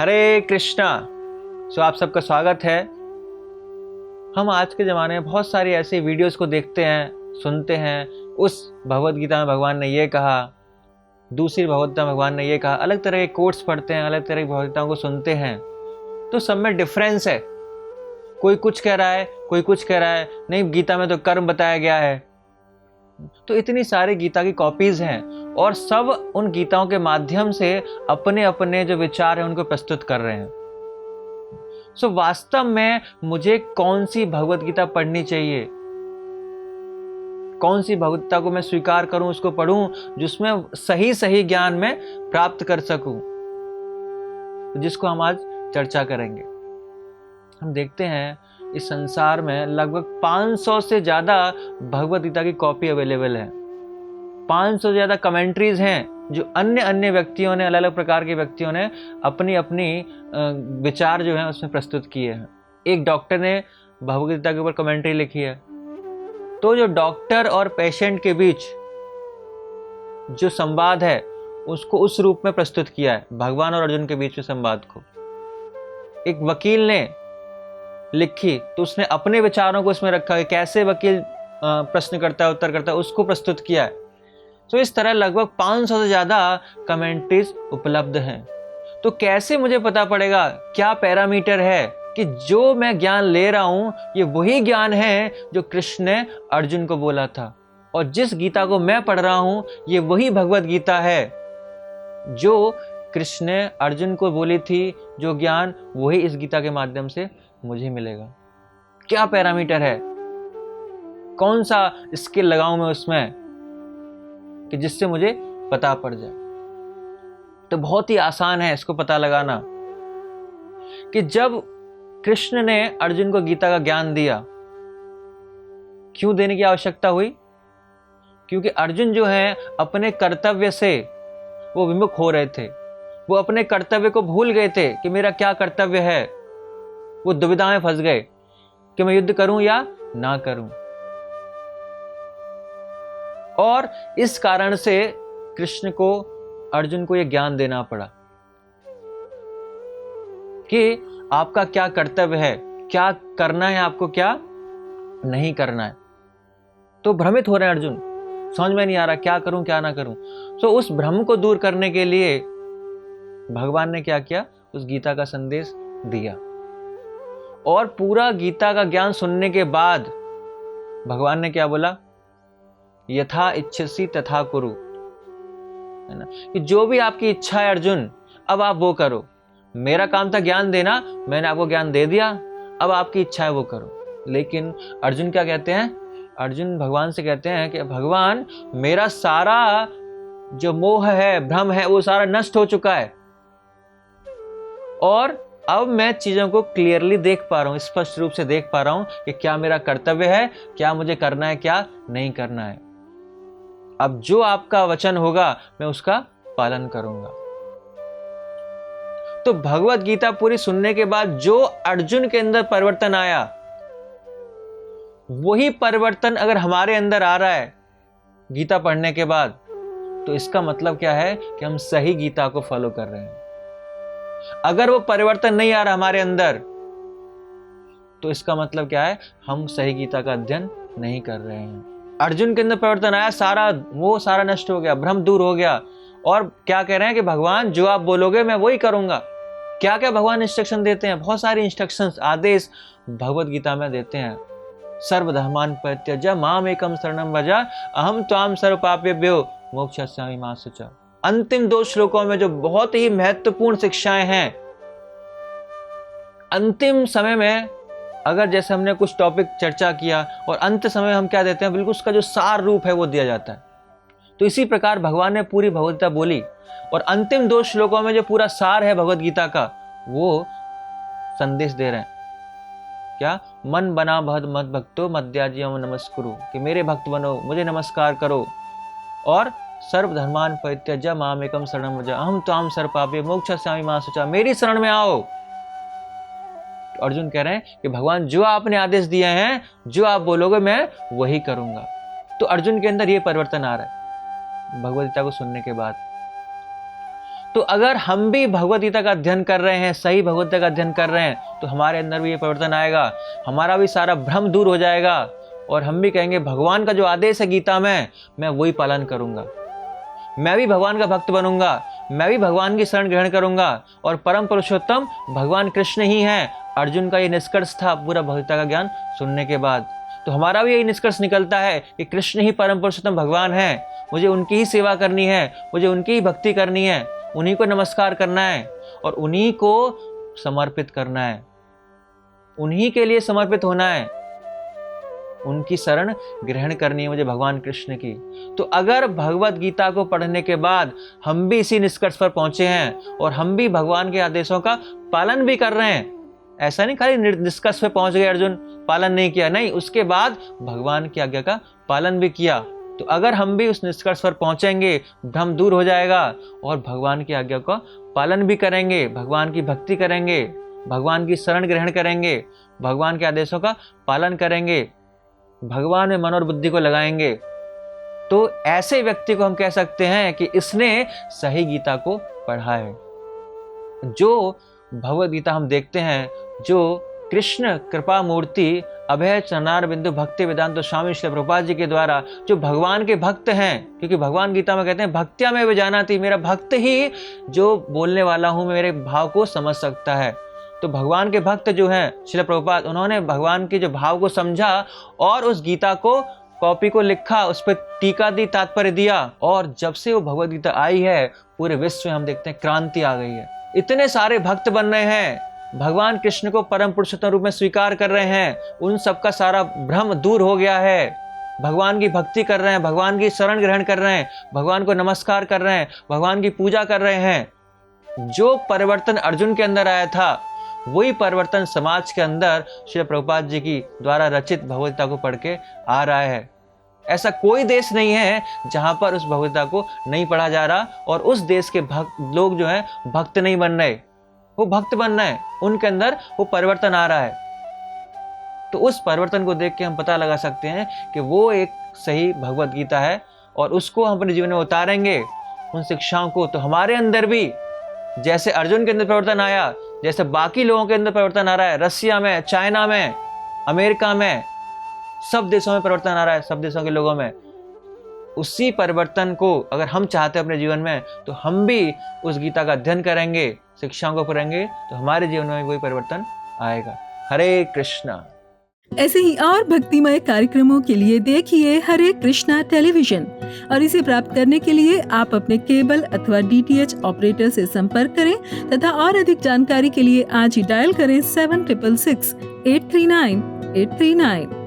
हरे कृष्णा। आप सबका स्वागत है। हम आज के ज़माने में बहुत सारी ऐसी वीडियोस को देखते हैं, सुनते हैं। उस भगवत गीता में भगवान ने ये कहा, दूसरी भगवत गीता में भगवान ने ये कहा, अलग तरह के कोट्स पढ़ते हैं, अलग तरह की भगवत गीताओं को सुनते हैं। तो सब में डिफरेंस है। कोई कुछ कह रहा है, कोई कुछ कह रहा है, नहीं गीता में तो कर्म बताया गया है। तो इतनी सारी गीता की कॉपीज हैं और सब उन गीताओं के माध्यम से अपने अपने जो विचार हैं उनको प्रस्तुत कर रहे हैं। वास्तव में मुझे कौन सी भगवत गीता पढ़नी चाहिए, कौन सी भगवत गीता को मैं स्वीकार करूं, उसको पढ़ूं जिसमें सही सही ज्ञान में प्राप्त कर सकूं, जिसको हम आज चर्चा करेंगे। हम देखते हैं इस संसार में लगभग 500 से ज्यादा भगवत गीता की कॉपी अवेलेबल है। 500 से ज्यादा कमेंट्रीज हैं जो अन्य अन्य व्यक्तियों ने, अलग अलग प्रकार के व्यक्तियों ने अपनी अपनी विचार जो है उसमें प्रस्तुत किए हैं। एक डॉक्टर ने भगवत गीता के ऊपर कमेंट्री लिखी है। तो जो डॉक्टर और पेशेंट के बीच जो संवाद है उसको उस रूप में प्रस्तुत किया है, भगवान और अर्जुन के बीच में संवाद को। एक वकील ने लिखी तो उसने अपने विचारों को इसमें रखा है, कैसे वकील प्रश्न करता है, उत्तर करता है, उसको प्रस्तुत किया है। तो इस तरह लगभग 500 से ज्यादा कमेंट्रीज उपलब्ध हैं। तो कैसे मुझे पता पड़ेगा, क्या पैरामीटर है कि जो मैं ज्ञान ले रहा हूं ये वही ज्ञान है जो कृष्ण ने अर्जुन को बोला था, और जिस गीता को मैं पढ़ रहा हूं ये वही भगवत गीता है जो कृष्ण ने अर्जुन को बोली थी। जो ज्ञान वही इस गीता के माध्यम से मुझे मिलेगा। क्या पैरामीटर है, कौन सा स्किल लगाऊं मैं उसमें कि जिससे मुझे पता पड़ जाए। तो बहुत ही आसान है इसको पता लगाना कि जब कृष्ण ने अर्जुन को गीता का ज्ञान दिया, क्यों देने की आवश्यकता हुई? क्योंकि अर्जुन जो है अपने कर्तव्य से वो विमुख हो रहे थे। वो अपने कर्तव्य को भूल गए थे कि मेरा क्या कर्तव्य है। वो दुविधा में फंस गए कि मैं युद्ध करूं या ना करूं। और इस कारण से कृष्ण को अर्जुन को यह ज्ञान देना पड़ा कि आपका क्या कर्तव्य है, क्या करना है आपको, क्या नहीं करना है। तो भ्रमित हो रहे हैं अर्जुन, समझ में नहीं आ रहा क्या करूं क्या ना करूं। तो उस भ्रम को दूर करने के लिए भगवान ने क्या किया, उस गीता का संदेश दिया। और पूरा गीता का ज्ञान सुनने के बाद भगवान ने क्या बोला, यथा इच्छसि तथा कुरु, है ना, कि जो भी आपकी इच्छा है अर्जुन, अब आप वो करो। मेरा काम था ज्ञान देना, मैंने आपको ज्ञान दे दिया, अब आपकी इच्छा है वो करो। लेकिन अर्जुन क्या कहते हैं, अर्जुन भगवान से कहते हैं कि भगवान मेरा सारा जो मोह है, भ्रम है, वो सारा नष्ट हो चुका है और अब मैं चीजों को क्लियरली देख पा रहा हूं, स्पष्ट रूप से देख पा रहा हूं कि क्या मेरा कर्तव्य है, क्या मुझे करना है, क्या नहीं करना है। अब जो आपका वचन होगा मैं उसका पालन करूंगा। तो भगवत गीता पूरी सुनने के बाद जो अर्जुन के अंदर परिवर्तन आया, वही परिवर्तन अगर हमारे अंदर आ रहा है गीता पढ़ने के बाद, तो इसका मतलब क्या है कि हम सही गीता को फॉलो कर रहे हैं। अगर वो परिवर्तन नहीं आ रहा हमारे अंदर, तो इसका मतलब क्या है, हम सही गीता का अध्ययन नहीं कर रहे हैं। अर्जुन के अंदर परिवर्तन आया, सारा नष्ट हो गया, भ्रम दूर हो गया। और क्या कह रहे हैं कि भगवान जो आप बोलोगे मैं वही करूंगा। क्या क्या भगवान इंस्ट्रक्शन देते हैं, बहुत सारी इंस्ट्रक्शंस, आदेश भगवत गीता में देते हैं। सर्वधर्मान् परित्यज्य माम एकम शरणं व्रज अहम त्वां सर्व पापेभ्यो मोक्षयिष्यामि मा शुचः। अंतिम 2 श्लोकों में जो बहुत ही महत्वपूर्ण शिक्षाएं हैं। अंतिम समय में अगर जैसे हमने कुछ टॉपिक चर्चा किया और अंत समय हम क्या देते हैं, बिल्कुल उसका जो सार रूप है वो दिया जाता है। तो इसी प्रकार भगवान ने पूरी भगवत गीता बोली और अंतिम 2 श्लोकों में जो पूरा सार है भगवत गीता का, वो संदेश दे रहे हैं। क्या, मन बना मद भक्तो मद्याजियम नमस्कुरु, कि मेरे भक्त बनो, मुझे नमस्कार करो, और सर्वधर्मान् परित्यज्य मामेकं शरणं व्रज अहम त्वां सर्व पापेभ्यो मोक्षयिष्यामि मा शुचः, मेरी शरण में आओ। तो अर्जुन कह रहे हैं कि भगवान जो आपने आदेश दिए हैं, जो आप बोलोगे मैं वही करूंगा। तो अर्जुन के अंदर ये परिवर्तन आ रहा है भगवत गीता को सुनने के बाद। तो अगर हम भी भगवद गीता का अध्ययन कर रहे हैं, सही भगवद गीता का अध्ययन कर रहे हैं, तो हमारे अंदर भी ये परिवर्तन आएगा, हमारा भी सारा भ्रम दूर हो जाएगा और हम भी कहेंगे भगवान का जो आदेश है गीता में, मैं वही पालन करूंगा, मैं भी भगवान का भक्त बनूंगा, मैं भी भगवान की शरण ग्रहण करूंगा और परम पुरुषोत्तम भगवान कृष्ण ही हैं। अर्जुन का ये निष्कर्ष था पूरा भगवद गीता का ज्ञान सुनने के बाद। तो हमारा भी यही निष्कर्ष निकलता है कि कृष्ण ही परम पुरुषोत्तम भगवान है, मुझे उनकी ही सेवा करनी है, मुझे उनकी ही भक्ति करनी है, उन्हीं को नमस्कार करना है और उन्हीं को समर्पित करना है, उन्हीं के लिए समर्पित होना है, उनकी शरण ग्रहण करनी है मुझे भगवान कृष्ण की। तो अगर भगवद गीता को पढ़ने के बाद हम भी इसी निष्कर्ष पर पहुंचे हैं और हम भी भगवान के आदेशों का पालन भी कर रहे हैं, ऐसा नहीं खाली निष्कर्ष पे पहुंच गए अर्जुन, पालन नहीं किया, नहीं, उसके बाद भगवान की आज्ञा का पालन भी किया, तो अगर हम भी उस निष्कर्ष पर पहुंचेंगे, भ्रम दूर हो जाएगा और भगवान की आज्ञा का पालन भी करेंगे, भगवान की भक्ति करेंगे, भगवान की शरण ग्रहण करेंगे, भगवान के आदेशों का पालन करेंगे, भगवान में मन और बुद्धि को लगाएंगे, तो ऐसे व्यक्ति को हम कह सकते हैं कि इसने सही गीता को पढ़ा है। जो भगवद गीता हम देखते हैं, जो कृष्ण कृपा मूर्ति अभय चरणार बिंदु भक्ति वेदांत स्वामी श्री प्रभुपाद जी के द्वारा जो भगवान के भक्त हैं, क्योंकि भगवान गीता में कहते हैं भक्त्या में विजानाति, मेरा भक्त ही जो बोलने वाला हूं मेरे भाव को समझ सकता है। तो भगवान के भक्त जो हैं श्री प्रभुपाद, उन्होंने भगवान के जो भाव को समझा और उस गीता को कॉपी को लिखा, उस पर टीका दी, तात्पर्य दिया, और जब से वो भगवद गीता आई है पूरे विश्व में हम देखते हैं क्रांति आ गई है। इतने सारे भक्त बन रहे हैं, भगवान कृष्ण को परम पुरुषोत्तम रूप में स्वीकार कर रहे हैं, उन सबका सारा भ्रम दूर हो गया है, भगवान की भक्ति कर रहे हैं, भगवान की शरण ग्रहण कर रहे हैं, भगवान को नमस्कार कर रहे हैं, भगवान की पूजा कर रहे हैं। जो परिवर्तन अर्जुन के अंदर आया था वही परिवर्तन समाज के अंदर श्री प्रभुपाद जी की द्वारा रचित भगवद गीता को पढ़ के आ रहा है। ऐसा कोई देश नहीं है जहां पर उस भगवद गीता को नहीं पढ़ा जा रहा और उस देश के लोग जो हैं भक्त नहीं बन रहे, वो भक्त बन रहे हैं, उनके अंदर वो परिवर्तन आ रहा है। तो उस परिवर्तन को देख के हम पता लगा सकते हैं कि वो एक सही भगवद गीता है और उसको हम अपने जीवन में उतारेंगे, उन शिक्षाओं को, तो हमारे अंदर भी जैसे अर्जुन के अंदर परिवर्तन आया, जैसे बाकी लोगों के अंदर परिवर्तन आ रहा है, रसिया में, चाइना में, अमेरिका में, सब देशों में परिवर्तन आ रहा है, सब देशों के लोगों में, उसी परिवर्तन को अगर हम चाहते हैं अपने जीवन में, तो हम भी उस गीता का अध्ययन करेंगे, शिक्षाओं को पढ़ेंगे, तो हमारे जीवन में वही परिवर्तन आएगा। हरे कृष्णा। ऐसे ही और भक्तिमय कार्यक्रमों के लिए देखिए हरे कृष्णा टेलीविजन, और इसे प्राप्त करने के लिए आप अपने केबल अथवा DTH ऑपरेटर से संपर्क करें तथा और अधिक जानकारी के लिए आज ही डायल करें 7666 839 839।